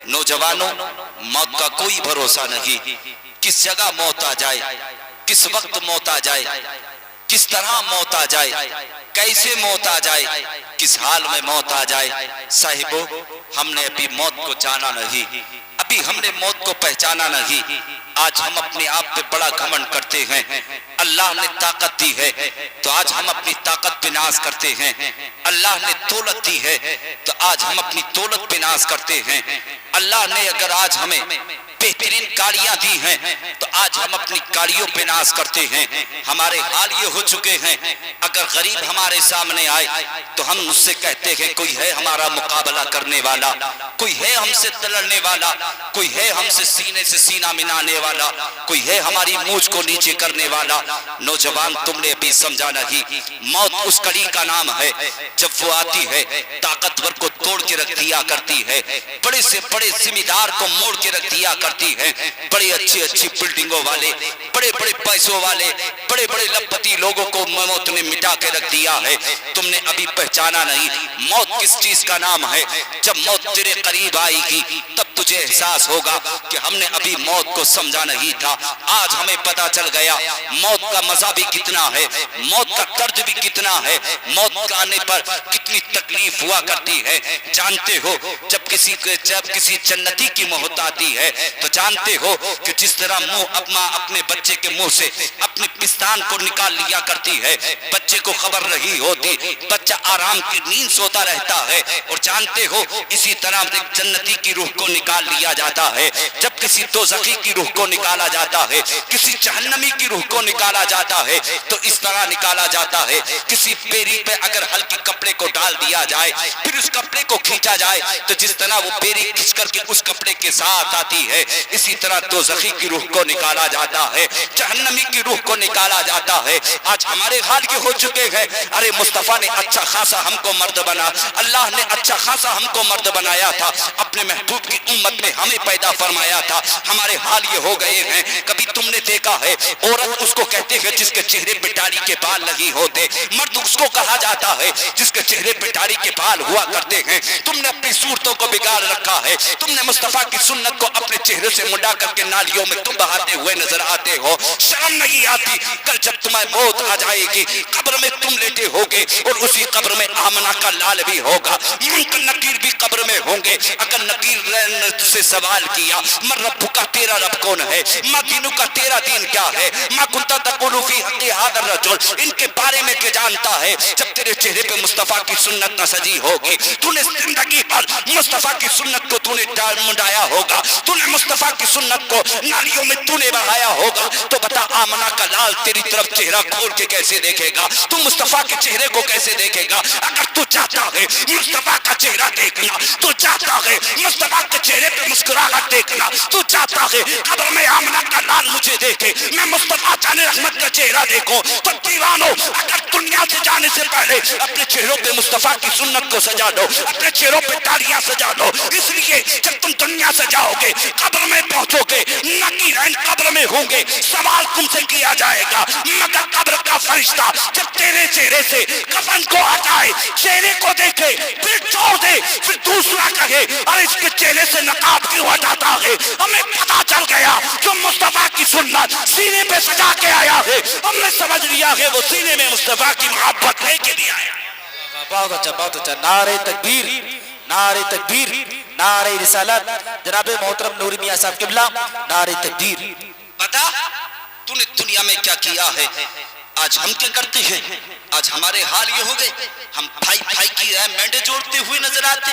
नौजवानों, मौत का कोई भरोसा नहीं, किस जगह मौत आ जाए, किस वक्त मौत आ जाए, किस तरह मौत आ जाए, कैसे मौत आ जाए, किस हाल में मौत आ जाए। साहिबो, हमने अभी मौत को जाना नहीं, अभी हमने मौत को पहचाना नहीं। आज हम अपने आप पे बड़ा घमंड करते हैं। अल्लाह ने ताकत दी है तो आज हम अपनी ताकत पे नाज करते हैं। अल्लाह ने दौलत दी है तो आज हम अपनी दौलत पे नाज करते हैं। अल्लाह ने अगर आज हमें बेहतरीन गाड़ियां दी हैं तो आज हम अपनी गाड़ियों पे नाज करते हैं। हमारे हाल ये हो चुके हैं, अगर गरीब हमारे सामने आए तो हम उससे कहते हैं कोई है हमारा मुकाबला करने वाला, कोई है हमसे लड़ने वाला, कोई है हमसे सीने से सीना मिलाने वाला, कोई है हमारी मूंछ को नीचे करने वाला। नौजवान, तुमने अभी समझा नहीं, मौत उस कड़ी का नाम है जब वो आती है ताकतवर को तोड़ के रख दिया करती है, बड़े से बड़े जिम्मेदार को मोड़ के रख दिया करती है। बड़ी अच्छी अच्छी बिल्डिंगों वाले, बड़े बड़े पैसों वाले, बड़े बड़े लखपति लोगों को मौत ने मिटा के रख दिया है। तुमने अभी पहचाना नहीं मौत किस चीज का नाम है। जब मौत तेरे करीब आएगी तब तुझे एहसास होगा कि हमने अभी मौत को समझा नहीं था। आज हमें पता चल गया मौत का मजा भी कितना है, मौत का दर्द भी कितना है, मौत का आने पर कितनी तकलीफ हुआ करती है। जानते हो जब किसी जन्नती की मौत आती है तो जानते हो कि जिस तरह मुंह अपने बच्चे के मुंह से अपने पिस्तान को निकाल लिया करती है, बच्चे को खबर नहीं होती, बच्चा आराम की नींद सोता रहता है। और जानते हो इसी तरह जन्नती की रूह को निकाल लिया जाता है। जब किसी दोज़खी की रूह को निकाला जाता है, किसी जहन्नमी की रूह को निकाला जाता है तो इस तरह निकाला जाता है। किसी बेरी पे अगर हल्के कपड़े को डाल दिया जाए फिर उस कपड़े को खींचा जाए तो जिस तरह वो बेरी खींच करके उस कपड़े के साथ आती है, इसी तरह दोज़खी की रूह को निकाला जाता है, जहन्नमी की रूह को निकाला जाता है। आज हमारे हाल के हो चुके हैं। अरे मुस्तफा ने अच्छा खासा हमको मर्द बना, अल्लाह ने अच्छा खासा हमको मर्द बनाया था, अपने महबूब की उम्मत में हमें पैदा फरमाया था। हमारे हाल ये हो गए हैं। कभी तुमने देखा है औरत उसको कहते हैं जिसके चेहरे पे दाढ़ी के बाल नहीं होते, मर्द उसको कहा जाता है जिसके चेहरे पे दाढ़ी के बाल हुआ करते हैं। तुमने अपनी सूरतों को बिगाड़ रखा है, तुमने मुस्तफा की सुन्नत को अपने चेहरे से मुंडा करके नालियों में तुम बहाते हुए नजर आते हो। शर्म नहीं आती? कल जब तुम्हें मौत आ जाएगी कब्र में तुम लेटे होगे और उसी कब्र में आमना का लाल भी होगा, मुनकर नकीर भी कब्र में होंगे। अगर नकीर ने तुझसे सवाल किया मर रब्बु का, तेरा रब कौन है, मा दीनु का, तेरा दीन क्या है, मा कुंता तकुलु फी हक़्क़ि हाज़ा रजुल, इनके बारे में क्या जानता है। जब तेरे चेहरे पे मुस्तफा की सुन्नत न सजी होगी, तूने जिंदगी भर मुस्तफा की सुन्नत को तूने मुंडाया होगा, तूने मुस्तफा की सुन्नत को नालियों में तूने बहाया होगा, तो बता आमना का लाल तेरी तरफ चेहरा खोल के कैसे देखेगा, तू मुस्तफा के चेहरे को कैसे देखेगा। अगर तू चाहता है मुस्तफा का चेहरा देखना, तू चाहता है मुस्तफा के चेहरे पे मुस्कुराहट देखना, तू चाहता है कब्र में आमना का लाल मुझे देखे, मैं मुस्तफा जाने रहमत का चेहरा देखूं, तो दीवानो अगर दुनिया से जाने से पहले अपने चेहरों पे मुस्तफा की सुन्नत को सजा दो, अपने चेहरों पे तालियां सजा दो। इसलिए जब तुम दुनिया से जाओगे कब्र में पहुंचोगे, नकीरैन कब्र में होंगे, सवाल तुमसे किया जाएगा। मगर कब्र का फरिश्ता जब तेरे चेहरे से कफन को हटाए, चेहरे को देखे, फिर छोड़ दे, फिर दूसरा कहे अरे इसके चेहरे से नकाब क्यों हटाता है। हमें पता चल गया जो मुस्तफा की सुन्नत सीने पे सजा के आया है, हमने समझ लिया है वो सीने में मुस्तफा की मोहब्बत लेके भी आया। बहुत अच्छा, बहुत अच्छा। नारे तकबीर, नारे तकबीर, नारे रिसालत। जनाब मोहतरम नूरी मियां साहब किबला, नारे तकबीर। बता तूने दुनिया में क्या किया है, आज हम क्या करते हैं। आज हमारे हाल ये हो गए, हम भाई भाई की मेंढे जोड़ते हुए नजर आते,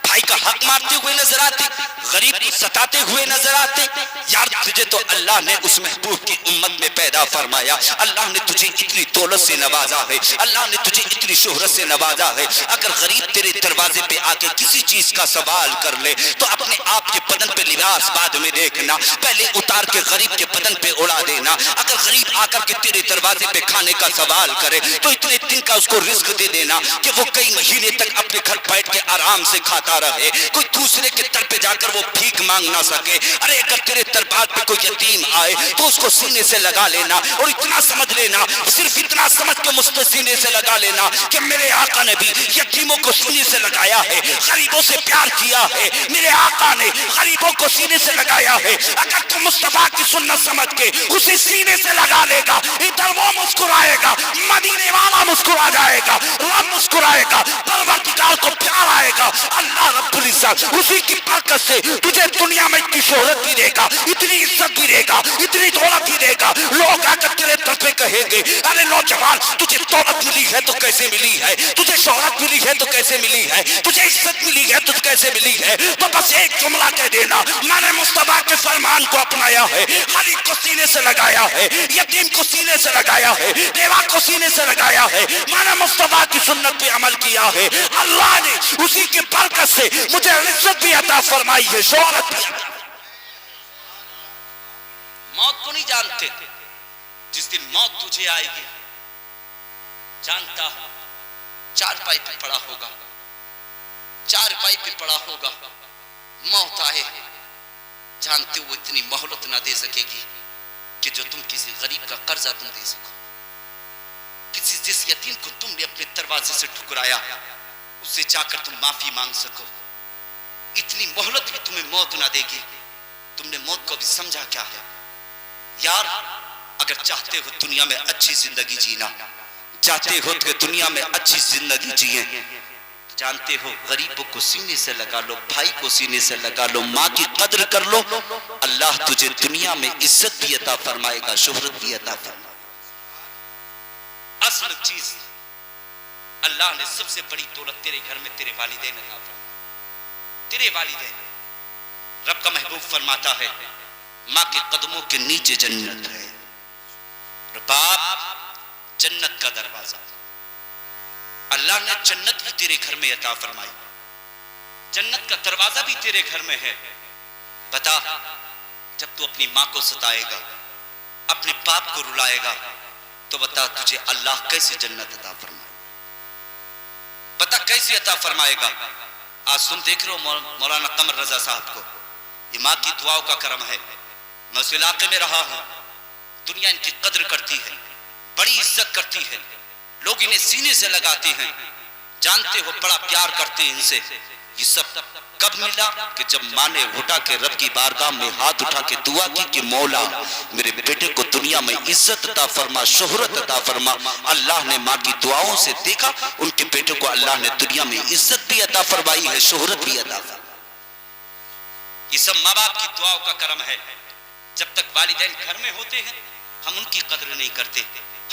भाई का हक मारते हुए नजर आते, गरीब को सताते हुए नजर आते। यार तुझे तो अल्लाह ने उस महबूब की उम्मत में पैदा फरमाया, अल्लाह ने तुझे इतनी दौलत से नवाजा है, अल्लाह ने तुझे इतनी शोहरत से नवाजा है। अगर गरीब तेरे दरवाजे पे आके किसी चीज का सवाल कर ले तो अपने आप के बदन पे लिबास बाद में देखना, पहले उतार के गरीब के बदन पे उड़ा देना। अगर गरीब आकर के तेरे दरवाजे पे खाने का सवाल करे तो इतने दिन का उसको रिस्क दे देना कि वो कई महीने तक अपने घर बैठ के आराम से खाता रहे। कोई दूसरे के दर पे जाकर वो लोग भीख मांग ना सके। अरे अगर तेरे दरबार पे कोई यतीम आए तो उसको सीने से लगा लेना और इतना समझ लेना, सिर्फ इतना समझ के मुझसे सीने से लगा लेना कि मेरे आका ने भी यतीमों को सीने से लगाया है, गरीबों से प्यार किया है, मेरे आका ने गरीबों को सीने से लगाया है। अगर तुम मुस्तफा की सुन्नत समझ के उसे सीने से लगा लेगा, इधर वो मुस्कुराएगा, मदीने वाला मुस्कुरा जाएगा, रब मुस्कुराएगा, परवरदिगार को प्यार आएगा, अल्लाह रब्बुल इज्जत उसी की बरकत से तुझे दुनिया में इतनी शोहरत भी देगा, इतनी इज्जत भी देगा, इतनी दौलत भी देगा। लोग आकर तेरे दर पे कहेंगे, अरे नौजवान तुझे दौलत मिली है तो कैसे मिली है, तुझे शोहरत मिली है तो कैसे मिली है, तुझे इज्जत मिली है तो कैसे मिली है। तो बस एक जुमला कह देना, मैंने मुस्तफा के फरमान को अपनाया है, गरीब को सीने से लगाया है, यतीम को सीने से लगाया है, बेवा को सीने से लगाया है, मैंने मुस्तफा की सुन्नत पे अमल किया है। अल्लाह ने उसी की बरकत से मुझे इज्जत भी अता फरमाई है, शोहरत भी। मौत को नहीं जानते, जिस दिन मौत तुझे आएगी जानता चारपाई पे पड़ा होगा, चारपाई पे पड़ा होगा, मौत आए जानते हो इतनी मोहलत ना दे सकेगी कि जो तुम किसी गरीब का कर्जा तुम दे सको, किसी जिस यतीम को तुमने अपने दरवाजे से ठुकराया उससे जाकर तुम माफी मांग सको, इतनी मोहलत भी तुम्हें मौत ना देगी। तुमने मौत को भी समझा क्या है यार? अगर चाहते हो दुनिया में अच्छी जिंदगी जीना, चाहते हो कि दुनिया में अच्छी जिंदगी जिए, जानते हो गरीबों को सीने से लगा लो, भाई को सीने से लगा लो, माँ की कद्र कर लो, अल्लाह तुझे दुनिया में इज्जत भी अता फरमाएगा, शोहरत भी अता फरमाएगा। असल चीज अल्लाह ने सबसे बड़ी दौलत तेरे घर में तेरे वालिदैन अता फरमाए। तेरे वालिदैन, रब का महबूब फरमाता है माँ के कदमों के नीचे जन्नत है, और बाप जन्नत का दरवाजा। अल्लाह ने जन्नत भी तेरे घर में अता फरमाई, जन्नत का दरवाजा भी तेरे घर में है। बता, जब तू अपनी माँ को सताएगा, अपने बाप को रुलाएगा, तो बता तुझे अल्लाह कैसे जन्नत अता फरमाए, बता कैसे अता फरमाएगा। आज तुम देख रहे हो मौलाना कमर रजा साहब को, ये माँ की दुआओं का करम है। मैं उस इलाके में रहा हूं, दुनिया इनकी कद्र करती है, बड़ी इज्जत करती है, लोग इन्हें सीने से लगाते हैं, जानते हो बड़ा प्यार करते हैं इनसे। ये सब कब मिला कि जब माँ ने उठा के रब की बारगाह में हाथ उठा के दुआ की कि मौला मेरे बेटे को दुनिया में इज्जत अता फरमा, शोहरत अता फरमा। अल्लाह ने माँ की दुआओं से देखा, उनके बेटे को अल्लाह ने दुनिया में इज्जत भी अता फरमाई है, शोहरत भी अता फरमाई। ये सब माँ बाप की दुआओं का करम है। जब तक वालिदैन घर में होते हैं हम उनकी कद्र नहीं करते,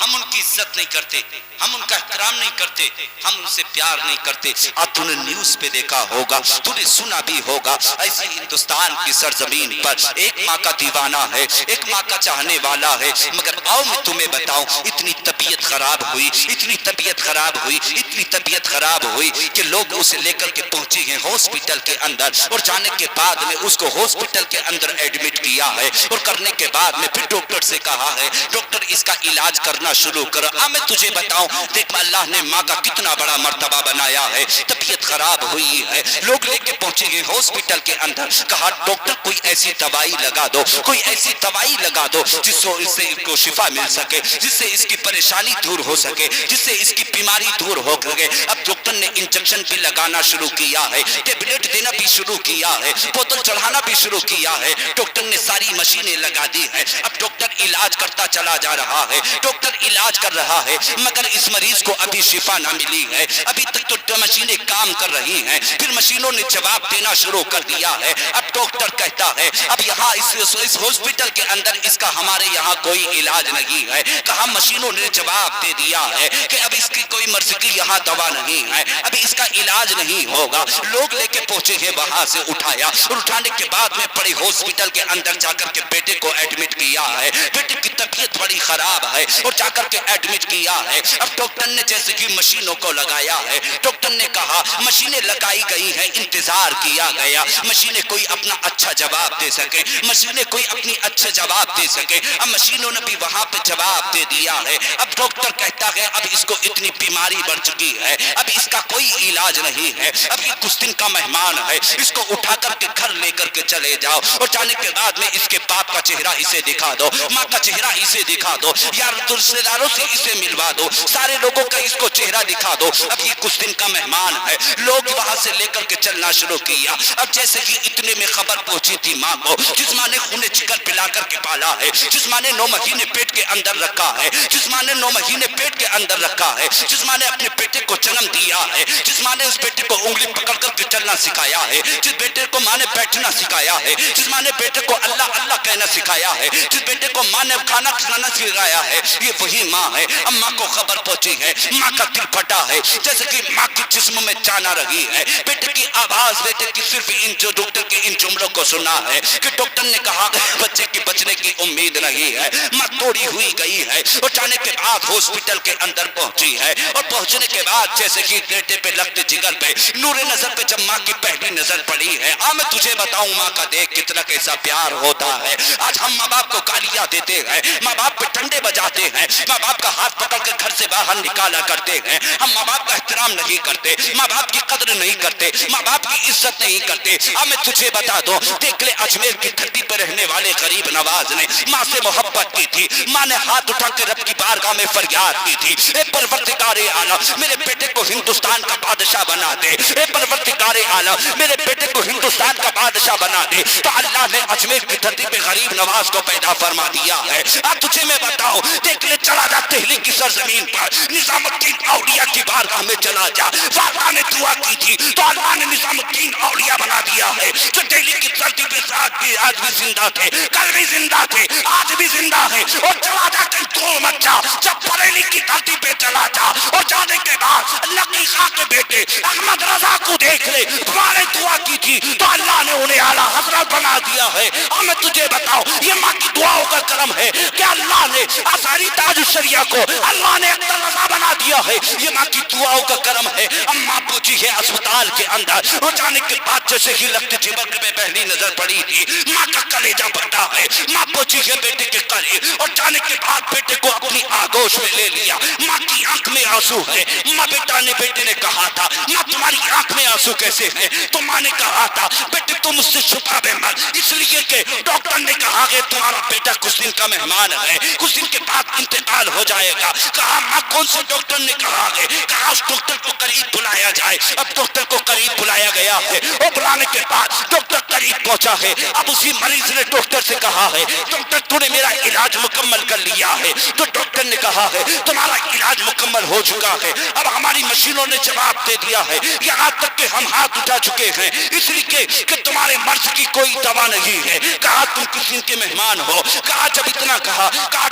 हम उनकी इज्जत नहीं करते, हम उनका एहतराम नहीं करते, हम उनसे प्यार नहीं करते। अब तूने न्यूज पे देखा होगा, तूने सुना भी होगा, ऐसे हिंदुस्तान की सरजमीन पर एक माँ का दीवाना है, एक माँ का चाहने वाला है। मगर आओ मैं तुम्हें बताऊं, इतनी तबीयत खराब हुई, इतनी तबीयत खराब हुई, इतनी तबीयत खराब हुई कि लोग उसे लेकर के पहुंचे हैं हॉस्पिटल के अंदर, और जाने के बाद में उसको हॉस्पिटल के अंदर एडमिट किया है, और करने के बाद में फिर डॉक्टर से कहा है डॉक्टर इसका इलाज करना शुरू करो। मैं तुझे बताऊं, देख अल्लाह ने माँ का कितना बड़ा मर्तबा बनाया है। तबीयत खराब हुई है, लोग लेके पहुंचे हैं हॉस्पिटल के अंदर, कहा डॉक्टर कोई ऐसी दवाई लगा दो, कोई ऐसी दवाई लगा दो जिससे इससे इसको शिफा मिल सके, जिससे इसकी परेशानी दूर हो सके, जिससे इसकी बीमारी दूर हो सके। अब डॉक्टर ने इंजेक्शन भी लगाना शुरू किया है, टेबलेट देना भी शुरू किया है, बोतल चढ़ाना भी शुरू किया है, डॉक्टर ने सारी मशीनें लगा दी है। अब डॉक्टर इलाज करता चला जा रहा है, डॉक्टर इलाज कर रहा है, मगर इस मरीज को अभी शिफा ना मिली है। अभी तक तो मशीनें काम कर रही हैं, फिर मशीनों ने जवाब देना शुरू कर दिया है। अब डॉक्टर कहता है अब यहाँ इस हॉस्पिटल के अंदर इसका हमारे यहाँ कोई इलाज नहीं है। कहा मशीनों ने जवाब दे दिया है कि अब इसकी कोई मर्ज की यहाँ दवा नहीं है, अभी इसका इलाज नहीं होगा। लोग लेके पहुंचे हैं, वहां से उठाया, और उठाने के बाद में बड़े हॉस्पिटल के अंदर जाकर के बेटे को एडमिट किया है। बेटे की तबीयत बड़ी खराब है, और जाकर के एडमिट किया है। अब डॉक्टर ने जैसे कि मशीनों को लगाया है, डॉक्टर ने कहा मशीनें लगाई गई हैं, इंतजार किया गया, मशीनें कोई अपना अच्छा जवाब दे सके, मशीनें कोई अपनी अच्छा जवाब दे सके। अब मशीनों ने भी वहां पे जवाब दे दिया है। अब डॉक्टर कहता है अब इसको इतनी बीमारी बढ़ चुकी है, अब इसका कोई इलाज नहीं है, अब ये कुछ दिन का मेहमान है, इसको उठा करके घर लेकर के चले जाओ। और जाने के बाद में इसके बाप का चेहरा इसे दिखा दो, माँ का चेहरा इसे दिखा दो, यार रिश्तेदारों से इसे मिलवा दो, सारे लोगों का इसको चेहरा दिखा दो। अब ये कुछ दिन का मेहमान है। लोग वहां से लेकर के चलना शुरू किया। अब जैसे कि इतने में खबर पहुंची थी माँ को, जिस माँ ने खूने जिगर पिला करके पाला है, जिस माँ ने 9 महीने पेट के अंदर रखा है, जिस माँ ने 9 महीने पेट के अंदर रखा है, जिस माँ ने अपने बेटे को जन्म दिया है, जिस माँ ने उस बेटे को उंगली पकड़ करके चलना सिखाया है, जिस बेटे को माँ ने बैठना सिखाया है, जिस माँ ने बेटे को अल्लाह अल्लाह कहना सिखाया है, जिस बेटे को माँ ने खाना खिलाना सिखाया है, ये वही माँ है। अब माँ को खबर पहुंची है, माँ का दिल फटा है, जैसे कि माँ के जिस्म में जान आ रही है। बेटे की आवाज, बेटे की सिर्फ इन जो डॉक्टर के इन जुमलों को सुना है कि डॉक्टर ने कहा बच्चे की बचने की उम्मीद नहीं है, माँ तोड़ी हुई गई है। और जाने के बाद हॉस्पिटल के अंदर पहुंची है, और पहुंचने के बाद जैसे कि बेटे पे लगते जिगर पे नूरे नजर पे जब माँ की पहली नजर पड़ी है, मैं तुझे बताऊं माँ का देख कितना कैसा प्यार होता है। आज हम माँ बाप को गालियां देते हैं, माँ बाप पे डंडे बजाते हैं, माँ बाप का हाथ पकड़कर घर से बाहर निकाला करते हैं। हम माँ बाप का एहतराम नहीं करते, माँ बाप की कदर नहीं करते, माँ बाप की इज्जत नहीं करते। मैं तुझे बता दूं, देख ले अजमेर की धरती पर रहने वाले गरीब नवाज ने माँ से मोहब्बत की थी। माँ ने हाथ उठा के रब की बारगाह में फरियाद की थी, ए परवरदिगारे आलम मेरे बेटे को हिंदुस्तान का बादशाह बना दे, ए परवरदिगारे आलम मेरे बेटे को हिंदुस्तान का बादशाह बना दे। तो अल्लाह ने अजमेर की धरती पे गरीब नवाज को पैदा फरमा दिया है। अब तुझे मैं बताऊं, देख ले चला जा दिल्ली की सरजमीन पर, निजामुद्दीन औलिया की बारगाह में चला जा। वाला ने दुआ की थी तो अल्लाह ने निजामुद्दीन औलिया बना दिया है, जो दिल्ली की धरती पे आज भी जिंदा थे, कल भी जिंदा थे, आज भी जिंदा है। और चला जा कहीं तो मत जा, जब बरेली की धरती पे चला जा। और जाने के बाद नकी खां के बेटे अहमद रजा को देख ले, तुम्हारे दुआ की थी तो अल्लाह ने उन्हें आला हजरत बना दिया है। और मैं तुझे बताऊं, ये माँ की दुआओं का करम है कि अल्लाह ने आसारी ताज शरिया को अल्लाह ने अख्तर रजा बना दिया है। ये माँ की दुआओं का करम है। अम्मा पहुंची है अस्पताल के अंदर, और जाने के बाद जैसे ही लगते चिबक में पहली नजर पड़ी थी, माँ का कलेजा फटा है। माँ पहुंची है बेटे के करीब, और जाने के बाद बेटे को अपनी आगोश में ले लिया। माँ की आंख में आंसू है। माँ बेटे ने कहा था, माँ तुम्हारी आंख में आंसू कैसे हैं? तो माँ ने कहा था, बेटे तुम मुझसे छुपावे मत, इसलिए कि डॉक्टर ने कहा कि तुम्हारा बेटा कुछ दिन का मेहमान है, कुछ दिन के बाद इंतकाल हो जाएगा। कहा माँ कौन से डॉक्टर ने कहा है? कहा उस डॉक्टर को करीब बुलाया जाए। अब डॉक्टर को करीब बुलाया गया है, और बुलाने के बाद डॉक्टर करीब पहुंचा है। अब उसी मरीज ने डॉक्टर से कहा है, डॉक्टर तूने मेरा इलाज मुकम्मल कर लिया है। तो डॉक्टर ने कहा है तुम्हारा इलाज मुकम्मल हो चुका है। अब हमारी मशीनों ने जवाब दे दिया है, यहाँ तक कि हम हाथ उठा चुके हैं, इसलिए कि तुम्हारे मर्ज की कोई दवा नहीं है। कहा तुम किस दिन के मेहमान हो? कहा जब इतना कहा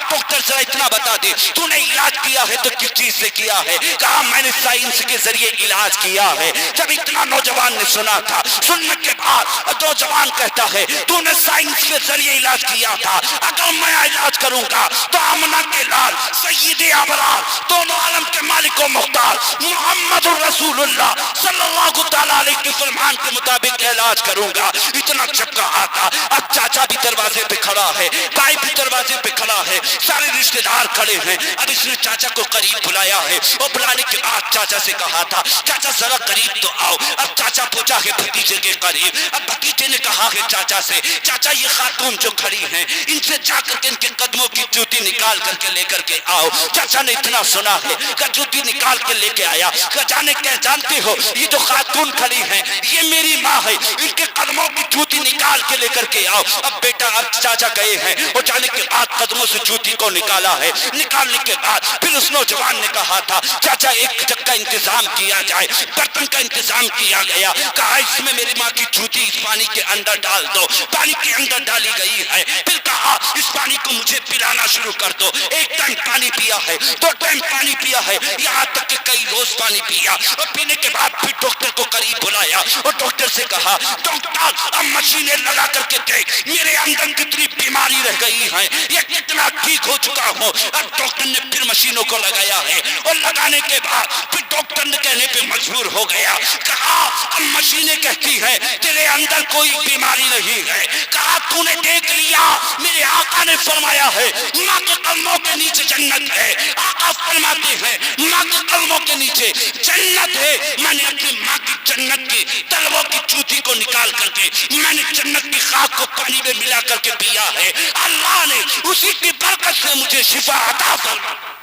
डॉक्टर जरा इतना बता दे, तूने इलाज किया है तो किस चीज से किया है? कहा मैंने साइंस के जरिए इलाज किया है। जब इतना नौजवान ने सुना था, सुनने के बाद नौजवान कहता है तूने साइंस के जरिए इलाज किया था, अगर मैं इलाज करूंगा तो आमना के लाल सय्यदे अबरार दोनों आलम के मालिक और मुख्तार मोहम्मद रसूलुल्लाह सल्लल्लाहु तआला अलैहि फरमान के मुताबिक इलाज करूंगा। इतना जब कहा था, अब चाचा भी दरवाजे पे खड़ा है, भाई भी दरवाजे पे खड़ा है, सारे रिश्तेदार खड़े हैं। अब इसने चाचा को करीब बुलाया है, और बुलाने के बाद चाचा से कहा था चाचा जरा करीब तो आओ। अब चाचा पहुंचा है भतीजे के करीब। अब भतीजे ने कहा है चाचा से, चाचा ये खातून जो खड़ी हैं इनसे जाकर के इनके कदमों की जूती निकाल करके लेकर के आओ। चाचा ने इतना सुना है कि जूती निकाल के लेके आया। जाने क्या जानते हो, ये जो खातून खड़ी हैं ये मेरी माँ है, इनके कदमों की जूती निकाल के लेकर के आओ। अब बेटा अब चाचा गए हैं, और जाने के बाद कदमों से जूती को निकाला है। निकालने के बाद फिर उस नौजवान ने कहा था चाचा एक जग का इंतजाम किया जाए, बर्तन का इंतजाम किया गया। कहा इसमें मेरी माँ की जूती इस पानी के अंदर डाल दो। पानी के अंदर डाली गई है। फिर कहा इस पानी को मुझे पिलाना शुरू कर दो। एक टाइम पानी पिया है, 2 टाइम पानी पिया है, यहाँ तक कि कई रोज पानी पिया। और पीने के बाद फिर डॉक्टर को करीब बुलाया, और डॉक्टर से कहा डॉक्टर अब मशीनें लगा करके देख मेरे अंदर कितनी बीमारी रह गई है, ये कितना ठीक हो चुका हूँ। अब डॉक्टर ने फिर मशीनों को लगाया है, और लगाने के बाद फिर डॉक्टर ने कहने पे मजबूर हो गया। कहा अब मशीनें कहती है तेरे अंदर कोई बीमारी नहीं है। कहा तूने देख लिया, मेरे आका ने फरमाया है माँ के कदमों के नीचे जन्नत है। आका फरमाते हैं माँ के कदमों के नीचे जन्नत है। मैंने अपनी माँ की جنت کے طلبوں کی چوٹی کو نکال کر کے میں نے جنت کی خاک کو پانی میں ملا کر کے پیا ہے، اللہ نے اسی کی برکت سے مجھے شفا عطا فرمائی۔